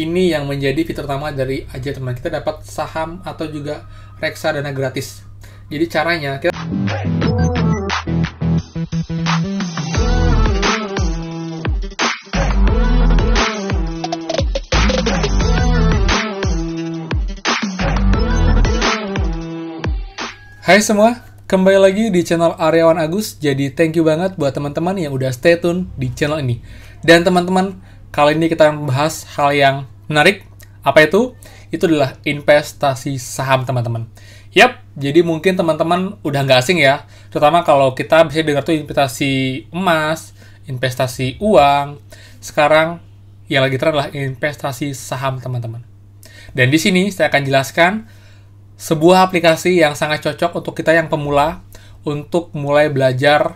Ini yang menjadi fitur utama dari Ajaib, teman. Kita dapat saham atau juga reksadana gratis. Jadi caranya kita Hai semua, kembali lagi di channel Aryawan Agus. Jadi thank you banget buat teman-teman yang udah stay tune di channel ini. Dan teman-teman, kali ini kita akan bahas hal yang menarik. Apa itu? Itu adalah investasi saham, teman-teman. Yap, jadi mungkin teman-teman udah nggak asing ya. Terutama kalau kita bisa dengar tuh investasi emas, investasi uang. Sekarang yang lagi tren adalah investasi saham, teman-teman. Dan di sini saya akan jelaskan sebuah aplikasi yang sangat cocok untuk kita yang pemula untuk mulai belajar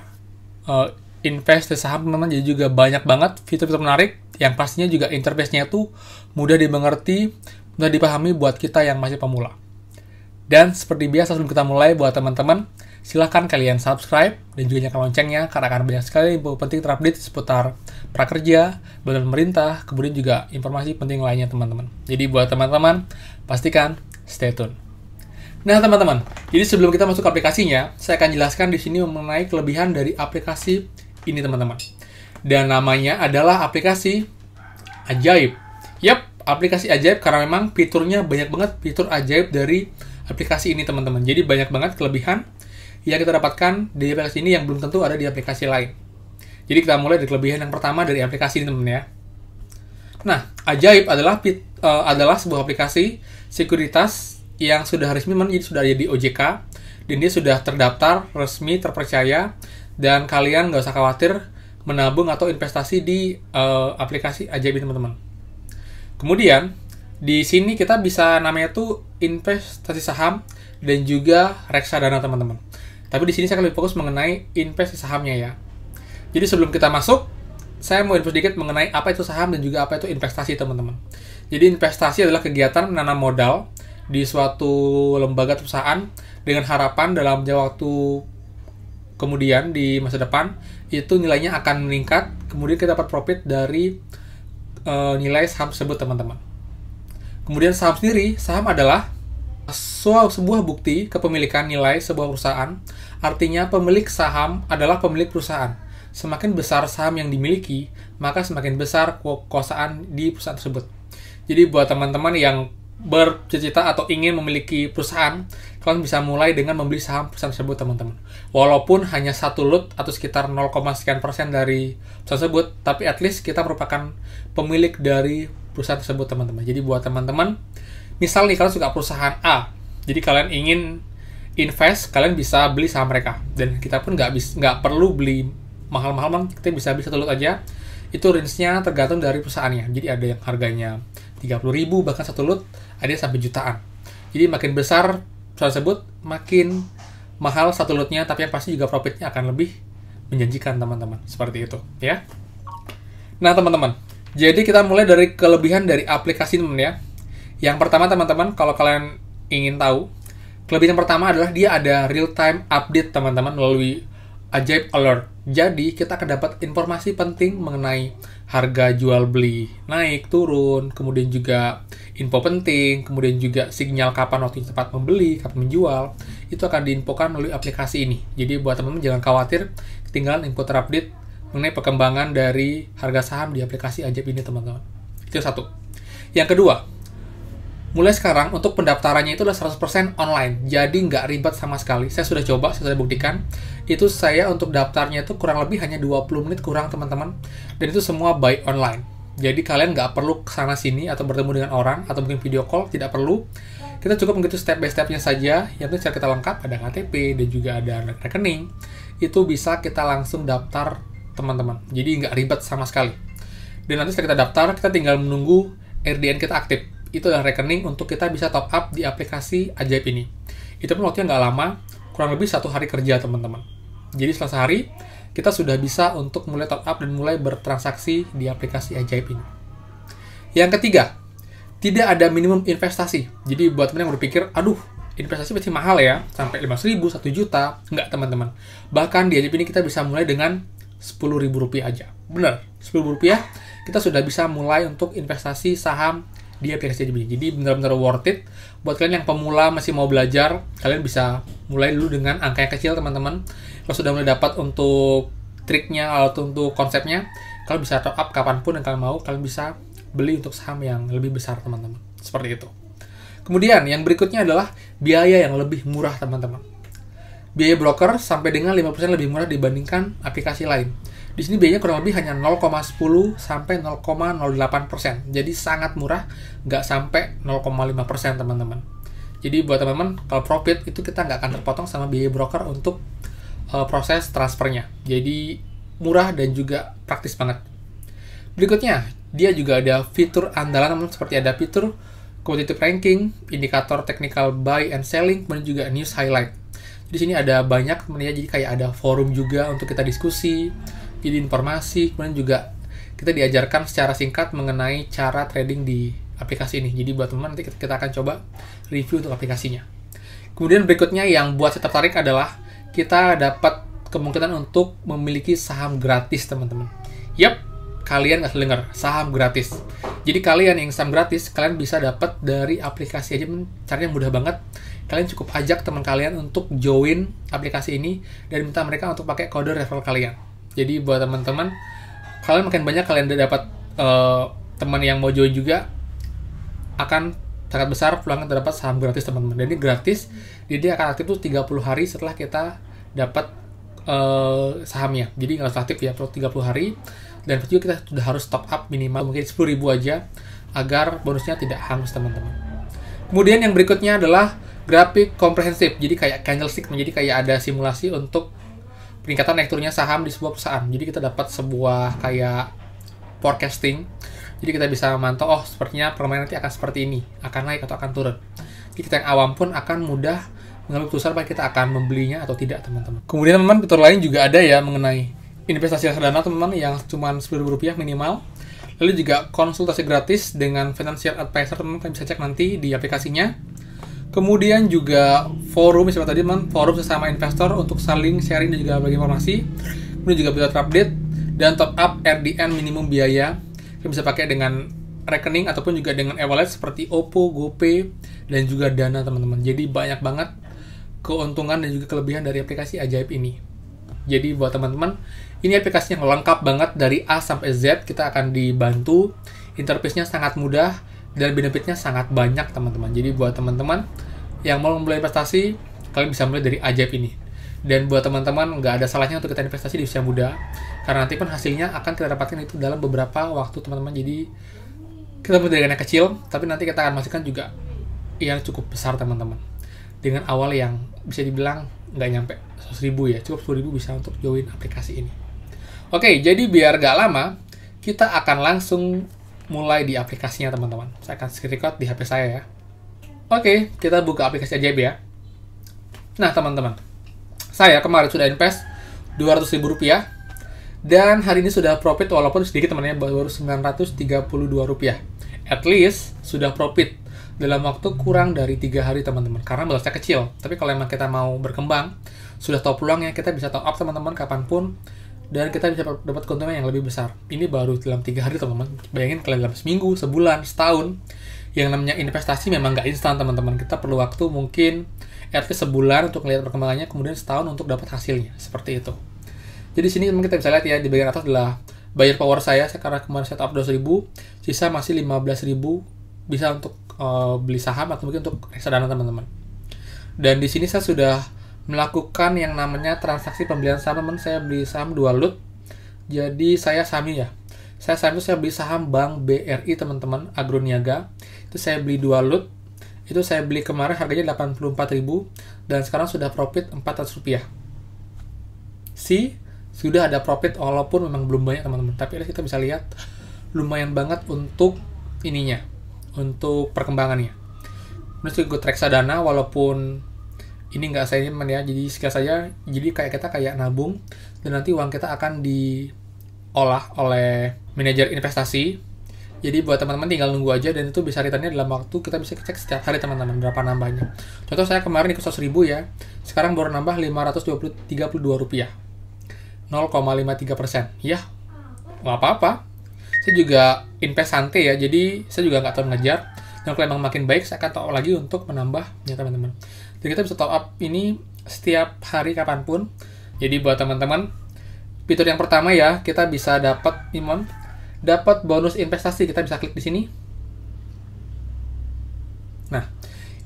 investasi saham, teman-teman. Jadi juga banyak banget fitur-fitur menarik yang pastinya juga interface-nya itu mudah dimengerti, mudah dipahami buat kita yang masih pemula. Dan seperti biasa sebelum kita mulai, buat teman-teman, silahkan kalian subscribe dan juga nyalakan loncengnya karena akan banyak sekali info penting terupdate seputar prakerja, bantuan pemerintah, kemudian juga informasi penting lainnya, teman-teman. Jadi buat teman-teman, pastikan stay tune. Nah, teman-teman, jadi sebelum kita masuk ke aplikasinya, saya akan jelaskan di sini mengenai kelebihan dari aplikasi ini, teman-teman. Dan namanya adalah aplikasi Ajaib. Yap, aplikasi Ajaib karena memang fiturnya banyak banget fitur ajaib dari aplikasi ini, teman-teman. Jadi banyak banget kelebihan yang kita dapatkan di aplikasi ini yang belum tentu ada di aplikasi lain. Jadi kita mulai dari kelebihan yang pertama dari aplikasi ini, teman-teman ya. Nah, Ajaib adalah sebuah aplikasi sekuritas yang sudah resmi, jadi sudah ada di OJK, dan dia sudah terdaftar, resmi, terpercaya, dan kalian nggak usah khawatir menabung atau investasi di aplikasi Ajaib ini, teman-teman. Kemudian, di sini kita bisa namanya tuh investasi saham dan juga reksadana, teman-teman. Tapi di sini saya akan lebih fokus mengenai investasi sahamnya ya. Jadi sebelum kita masuk, saya mau info sedikit mengenai apa itu saham dan juga apa itu investasi, teman-teman. Jadi investasi adalah kegiatan menanam modal di suatu lembaga perusahaan dengan harapan dalam jangka waktu kemudian di masa depan itu nilainya akan meningkat, kemudian kita dapat profit dari nilai saham tersebut, teman-teman. Kemudian saham sendiri, saham adalah sebuah bukti kepemilikan nilai sebuah perusahaan. Artinya pemilik saham adalah pemilik perusahaan. Semakin besar saham yang dimiliki, maka semakin besar kekuasaan di perusahaan tersebut. Jadi buat teman-teman yang bercita-cita atau ingin memiliki perusahaan, kalian bisa mulai dengan membeli saham perusahaan tersebut, teman-teman. Walaupun hanya satu lot atau sekitar 0, sekian persen dari perusahaan tersebut, tapi at least kita merupakan pemilik dari perusahaan tersebut, teman-teman. Jadi buat teman-teman, misal nih kalian suka perusahaan A, jadi kalian ingin invest, kalian bisa beli saham mereka. Dan kita pun nggak perlu beli mahal-mahal, kita bisa beli satu lot aja. Itu range-nya tergantung dari perusahaannya. Jadi ada yang harganya 30.000, bahkan satu lot ada sampai jutaan. Jadi makin besar perusahaan tersebut, makin mahal satu lotnya, tapi yang pasti juga profitnya akan lebih menjanjikan, teman-teman. Seperti itu, ya. Nah, teman-teman, jadi kita mulai dari kelebihan dari aplikasi, teman-teman ya. Yang pertama, teman-teman, kalau kalian ingin tahu, kelebihan pertama adalah dia ada real-time update, teman-teman, melalui Ajaib Alert. Jadi, kita akan dapat informasi penting mengenai harga jual beli naik, turun, kemudian juga info penting, kemudian juga sinyal kapan waktu tepat membeli, kapan menjual, itu akan diinfokan melalui aplikasi ini. Jadi, buat teman-teman jangan khawatir ketinggalan info terupdate mengenai perkembangan dari harga saham di aplikasi Ajaib ini, teman-teman. Itu satu. Yang kedua, mulai sekarang untuk pendaftarannya itu adalah 100% online. Jadi nggak ribet sama sekali. Saya sudah coba, saya sudah buktikan. Itu saya untuk daftarnya itu kurang lebih hanya 20 menit kurang, teman-teman. Dan itu semua by online. Jadi kalian nggak perlu kesana sini atau bertemu dengan orang atau mungkin video call, tidak perlu. Kita cukup mengikuti step by step-nya saja. Yang penting secara kita lengkap, ada KTP dan juga ada rekening. Itu bisa kita langsung daftar, teman-teman. Jadi nggak ribet sama sekali. Dan nanti setelah kita daftar, kita tinggal menunggu RDN kita aktif. Itu adalah rekening untuk kita bisa top up di aplikasi Ajaib ini. Itu pun waktunya nggak lama, kurang lebih 1 hari kerja, teman-teman. Jadi setelah sehari, kita sudah bisa untuk mulai top up dan mulai bertransaksi di aplikasi Ajaib ini. Yang ketiga, tidak ada minimum investasi. Jadi buat teman yang berpikir, aduh, investasi pasti mahal ya, sampai 5.000, 1 juta. Enggak, teman-teman. Bahkan di Ajaib ini kita bisa mulai dengan Rp10.000 aja. Bener, Rp10.000 kita sudah bisa mulai untuk investasi saham di aplikasi AJAIB ini. Jadi benar-benar worth it. Buat kalian yang pemula masih mau belajar, kalian bisa mulai dulu dengan angka yang kecil, teman-teman. Kalau sudah mulai dapat untuk triknya atau untuk konsepnya, kalian bisa top up kapanpun yang kalian mau. Kalian bisa beli untuk saham yang lebih besar, teman-teman. Seperti itu. Kemudian yang berikutnya adalah biaya yang lebih murah, teman-teman. Biaya broker sampai dengan 5% lebih murah dibandingkan aplikasi lain. Di sini biayanya kurang lebih hanya 0,10 sampai 0,08%. Jadi sangat murah, nggak sampai 0,5%, teman-teman. Jadi buat teman-teman, kalau profit itu kita nggak akan terpotong sama biaya broker untuk proses transfernya. Jadi murah dan juga praktis banget. Berikutnya, dia juga ada fitur andalan, teman-teman, seperti ada fitur quantitative ranking, indikator technical buy and selling, kemudian juga news highlight. Di sini ada banyak, teman-teman, jadi kayak ada forum juga untuk kita diskusi, jadi informasi, kemudian juga kita diajarkan secara singkat mengenai cara trading di aplikasi ini. Jadi buat teman-teman, nanti kita akan coba review untuk aplikasinya. Kemudian berikutnya yang buat saya tertarik adalah kita dapat kemungkinan untuk memiliki saham gratis, teman-teman. Yap, kalian nggak salah dengar, saham gratis. Jadi kalian yang saham gratis, kalian bisa dapat dari aplikasi aja, caranya mudah banget. Kalian cukup ajak teman kalian untuk join aplikasi ini dan minta mereka untuk pakai kode referral kalian. Jadi buat teman-teman, kalian makin banyak kalian dapat teman yang mau join juga, akan sangat besar peluang terdapat saham gratis, teman-teman. Dan ini gratis, jadi dia akan aktif tuh 30 hari setelah kita dapat sahamnya. Jadi nggak aktif ya, per 30 hari. Dan juga kita sudah harus top up minimal mungkin 10.000 aja agar bonusnya tidak hangus, teman-teman. Kemudian yang berikutnya adalah grafik komprehensif. Jadi kayak candlestick, menjadi kayak ada simulasi untuk peningkatan naik turunnya saham di sebuah perusahaan. Jadi kita dapat sebuah kayak forecasting. Jadi kita bisa memantau, oh sepertinya permainan nanti akan seperti ini, akan naik atau akan turun. Jadi kita yang awam pun akan mudah mengambil keputusan apakah kita akan membelinya atau tidak, teman-teman. Kemudian teman-teman, fitur lain juga ada ya mengenai investasi reksadana, teman-teman, yang cuma Rp10.000 minimal. Lalu juga konsultasi gratis dengan financial advisor, teman-teman, kalian bisa cek nanti di aplikasinya. Kemudian juga forum, misalnya tadi teman, forum sesama investor untuk saling sharing dan juga bagi informasi. Kemudian juga bisa update dan top up RDN minimum biaya. Kalian bisa pakai dengan rekening ataupun juga dengan e-wallet seperti OPPO, GoPay, dan juga Dana, teman-teman. Jadi banyak banget keuntungan dan juga kelebihan dari aplikasi ajaib ini. Jadi buat teman-teman, ini aplikasi yang lengkap banget dari A sampai Z. Kita akan dibantu, interface-nya sangat mudah, dan benefitnya sangat banyak, teman-teman. Jadi buat teman-teman yang mau memulai investasi, kalian bisa mulai dari ajaib ini. Dan buat teman-teman, nggak ada salahnya untuk kita investasi di usia muda, karena nanti pun hasilnya akan kita dapatkan itu dalam beberapa waktu, teman-teman. Jadi kita mulai dari yang kecil, tapi nanti kita akan masukkan juga yang cukup besar, teman-teman. Dengan awal yang bisa dibilang nggak nyampe 100.000 ya, cukup 10.000 bisa untuk join aplikasi ini. Oke, jadi biar nggak lama, kita akan langsung mulai di aplikasinya, teman-teman. Saya akan screen record di HP saya ya. Oke, kita buka aplikasi ajaib ya. Nah, teman-teman, saya kemarin sudah invest Rp200.000 dan hari ini sudah profit walaupun sedikit, teman-teman, baru Rp932. At least sudah profit dalam waktu kurang dari 3 hari, teman-teman. Karena balasnya kecil. Tapi kalau emang kita mau berkembang, sudah tahu peluangnya, kita bisa top up, teman-teman, kapanpun. Dan kita bisa dapat keuntungan yang lebih besar. Ini baru dalam 3 hari, teman-teman. Bayangin kalian dalam seminggu, sebulan, setahun. Yang namanya investasi memang nggak instan, teman-teman. Kita perlu waktu mungkin at least sebulan untuk melihat perkembangannya, kemudian setahun untuk dapat hasilnya. Seperti itu. Jadi sini teman kita bisa lihat ya, di bagian atas adalah buyer power saya karena kemarin set up 200.000, sisa masih 15.000 bisa untuk beli saham atau mungkin untuk reksadana, teman-teman. Dan di sini saya sudah melakukan yang namanya transaksi pembelian saham, teman. Saya beli saham 2 lot. Jadi saya sahami ya. Saya beli saham Bank BRI, teman-teman, Agroniaga. Itu saya beli 2 lot. Itu saya beli kemarin harganya 84.000 dan sekarang sudah profit Rp400. Sudah ada profit walaupun memang belum banyak, teman-teman. Tapi kita bisa lihat lumayan banget untuk ininya, untuk perkembangannya. Terus juga reksadana walaupun ini nggak saya nyaman ya, jadi sekilas saja. Jadi kita kayak nabung dan nanti uang kita akan diolah oleh manajer investasi. Jadi buat teman-teman tinggal nunggu aja dan itu bisa returnnya dalam waktu, kita bisa cek setiap hari, teman-teman, berapa nambahnya. Contoh saya kemarin ikut 100.000 ya, sekarang baru nambah Rp532. 0,53%. Ya, nggak apa-apa. Saya juga invest santai ya, jadi saya juga nggak terlalu ngejar. Dan kalau emang makin baik, saya akan top up lagi untuk menambahnya teman-teman. Jadi kita bisa top up ini setiap hari kapanpun. Jadi buat teman-teman, fitur yang pertama ya, kita bisa dapat bonus investasi. Kita bisa klik di sini. Nah,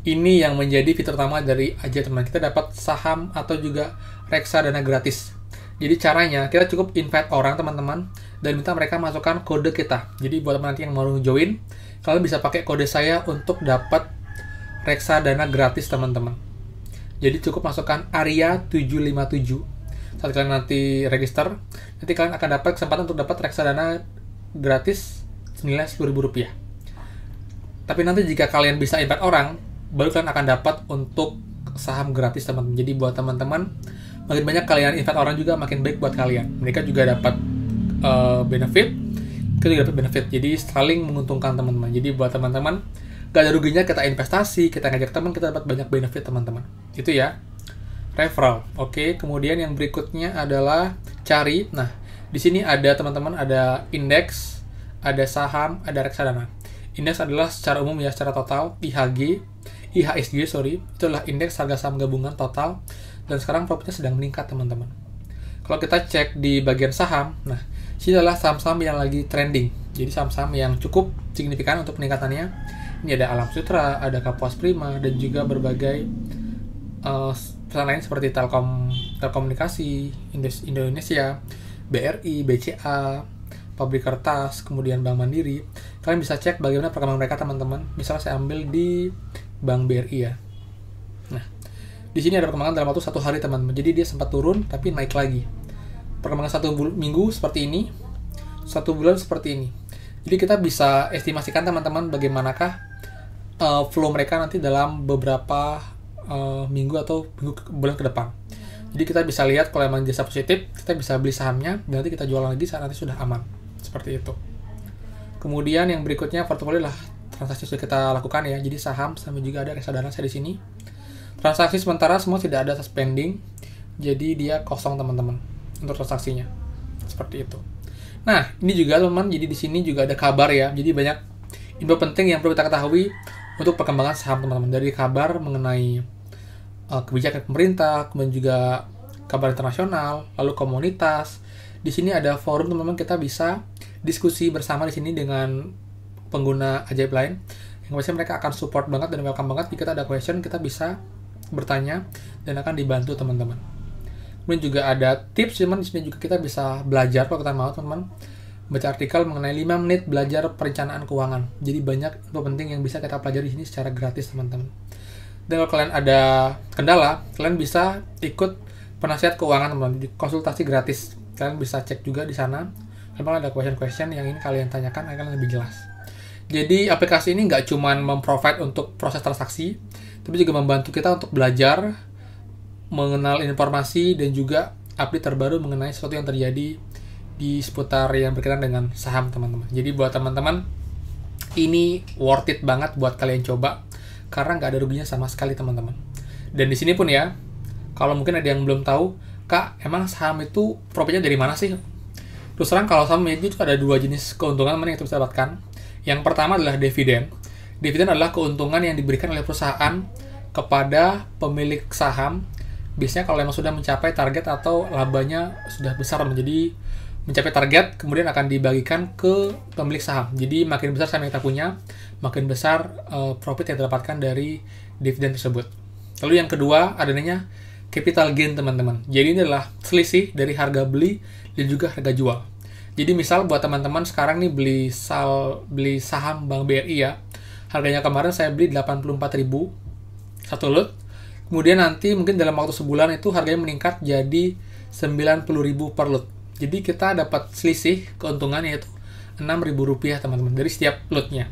ini yang menjadi fitur utama dari Aja teman. Kita dapat saham atau juga reksadana gratis. Jadi caranya, kita cukup invite orang teman-teman dan minta mereka masukkan kode kita. Jadi buat teman nanti yang mau join, kalian bisa pakai kode saya untuk dapat reksadana gratis teman-teman. Jadi cukup masukkan Arya 757. Saat kalian nanti register, nanti kalian akan dapat kesempatan untuk dapat reksadana gratis senilai Rp10.000. Tapi nanti jika kalian bisa invite orang, baru kalian akan dapat untuk saham gratis teman-teman. Jadi buat teman-teman, makin banyak kalian invite orang juga makin baik buat kalian. Mereka juga dapat benefit, kita juga dapat benefit. Jadi saling menguntungkan teman-teman. Jadi buat teman-teman, gak ada ruginya kita investasi, kita ngajak teman, kita dapat banyak benefit teman-teman. Itu ya, referral. Oke, kemudian yang berikutnya adalah cari. Nah, di sini ada teman-teman, ada indeks, ada saham, ada reksadana. Indeks adalah secara umum ya, secara total, IHSG, itulah indeks harga saham gabungan total, dan sekarang profitnya sedang meningkat teman-teman. Kalau kita cek di bagian saham, nah, ini adalah saham-saham yang lagi trending, jadi saham-saham yang cukup signifikan untuk peningkatannya. Ini ada Alam Sutra, ada Kapuas Prima, dan juga berbagai perusahaan lain seperti Telekomunikasi, Indonesia, BRI, BCA, Pabrik Kertas, kemudian Bank Mandiri. Kalian bisa cek bagaimana perkembangan mereka teman-teman. Misalnya saya ambil di Bank BRI ya. Nah, di sini ada perkembangan dalam waktu 1 hari teman-teman. Jadi dia sempat turun tapi naik lagi. Perkembangan 1 minggu seperti ini, 1 bulan seperti ini. Jadi kita bisa estimasikan teman-teman bagaimanakah flow mereka nanti dalam beberapa minggu atau bulan ke depan. Jadi kita bisa lihat kalau emang jasa positif, kita bisa beli sahamnya dan nanti kita jual lagi saat nanti sudah aman. Seperti itu. Kemudian yang berikutnya portofolio lah transaksi sudah kita lakukan ya. Jadi saham sama juga ada reksadana saya di sini. Transaksi sementara semua tidak ada pending. Jadi dia kosong teman-teman untuk transaksinya. Seperti itu. Nah, ini juga teman-teman, jadi di sini juga ada kabar ya. Jadi banyak info penting yang perlu kita ketahui untuk perkembangan saham teman-teman. Dari kabar mengenai kebijakan pemerintah, kemudian juga kabar internasional, lalu komunitas. Di sini ada forum teman-teman, kita bisa diskusi bersama di sini dengan pengguna Ajaib lain. Yang pasti mereka akan support banget dan welcome banget. Jika kita ada question, kita bisa bertanya dan akan dibantu teman-teman. Kemudian juga ada tips, teman-teman. Di sini juga kita bisa belajar kalau kita mau teman-teman. Baca artikel mengenai 5 menit belajar perencanaan keuangan. Jadi banyak info penting yang bisa kita pelajari di sini secara gratis teman-teman. Dan kalau kalian ada kendala, kalian bisa ikut penasihat keuangan teman-teman, konsultasi gratis. Kalian bisa cek juga di sana. Memang ada question-question yang ini kalian tanyakan akan lebih jelas. Jadi aplikasi ini nggak cuma memprovide untuk proses transaksi, tapi juga membantu kita untuk belajar, mengenal informasi, dan juga update terbaru mengenai sesuatu yang terjadi di seputar yang berkaitan dengan saham teman-teman. Jadi buat teman-teman, ini worth it banget buat kalian coba, karena nggak ada ruginya sama sekali teman-teman. Dan di sini pun ya, kalau mungkin ada yang belum tahu, Kak, emang saham itu profitnya dari mana sih? Terus terang kalau saham itu ada 2 jenis keuntungan yang kita bisa dapatkan. Yang pertama adalah dividen. Dividen adalah keuntungan yang diberikan oleh perusahaan kepada pemilik saham. Biasanya kalau memang sudah mencapai target atau labanya sudah besar, menjadi mencapai target, kemudian akan dibagikan ke pemilik saham. Jadi makin besar saham yang kita punya, makin besar profit yang didapatkan dari dividen tersebut. Lalu yang kedua adanya capital gain teman-teman. Jadi ini adalah selisih dari harga beli dan juga harga jual. Jadi misal buat teman-teman sekarang nih beli saham Bank BRI ya. Harganya kemarin saya beli 84.000 satu lot. Kemudian nanti mungkin dalam waktu sebulan itu harganya meningkat jadi 90.000 per lot. Jadi kita dapat selisih keuntungan yaitu Rp6.000 teman-teman dari setiap lotnya.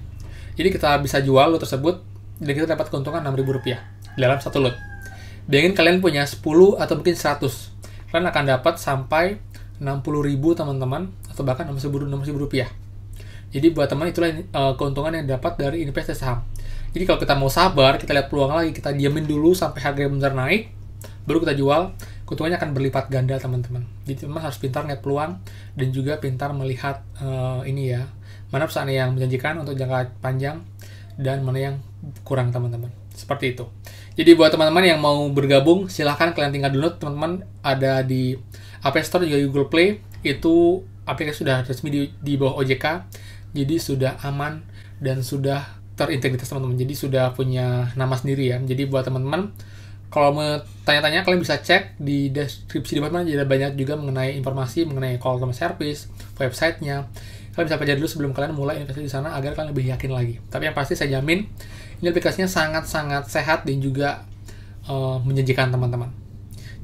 Jadi kita bisa jual lot tersebut dan kita dapat keuntungan Rp6.000 dalam satu lot. Bayangin kalian punya 10 atau mungkin 100. Kalian akan dapat sampai 60.000 teman-teman, atau bahkan 60.000 rupiah. Jadi buat teman itulah keuntungan yang dapat dari investasi saham. Jadi kalau kita mau sabar, kita lihat peluang lagi, kita diamin dulu sampai harga benar naik, baru kita jual. keuntungannya akan berlipat ganda teman-teman. Jadi teman harus pintar lihat peluang dan juga pintar melihat mana perusahaan yang menjanjikan untuk jangka panjang dan mana yang kurang teman-teman. Seperti itu. Jadi buat teman-teman yang mau bergabung, silahkan kalian tinggal download teman-teman, ada di App Store juga Google Play. Itu aplikasi sudah resmi di bawah OJK, jadi sudah aman dan sudah terintegritas teman-teman. Jadi sudah punya nama sendiri ya. Jadi buat teman-teman, kalau mau tanya-tanya kalian bisa cek di deskripsi di bawah, jadi banyak juga mengenai informasi mengenai call customer service, websitenya. Kalian bisa pelajari dulu sebelum kalian mulai investasi di sana agar kalian lebih yakin lagi. Tapi yang pasti saya jamin ini aplikasinya sangat-sangat sehat dan juga menjanjikan teman-teman.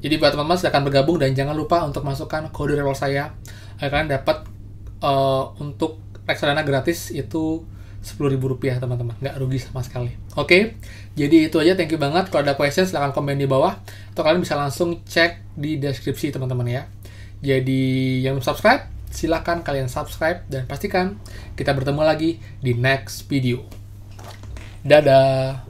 Jadi buat teman-teman silahkan bergabung dan jangan lupa untuk masukkan kode referral saya agar kalian dapat untuk reksadana gratis itu Rp10.000 teman-teman, nggak rugi sama sekali. Oke, jadi itu aja, thank you banget. Kalau ada question silahkan komen di bawah atau kalian bisa langsung cek di deskripsi teman-teman ya. Jadi yang belum subscribe, silahkan kalian subscribe dan pastikan kita bertemu lagi di next video. Dadah!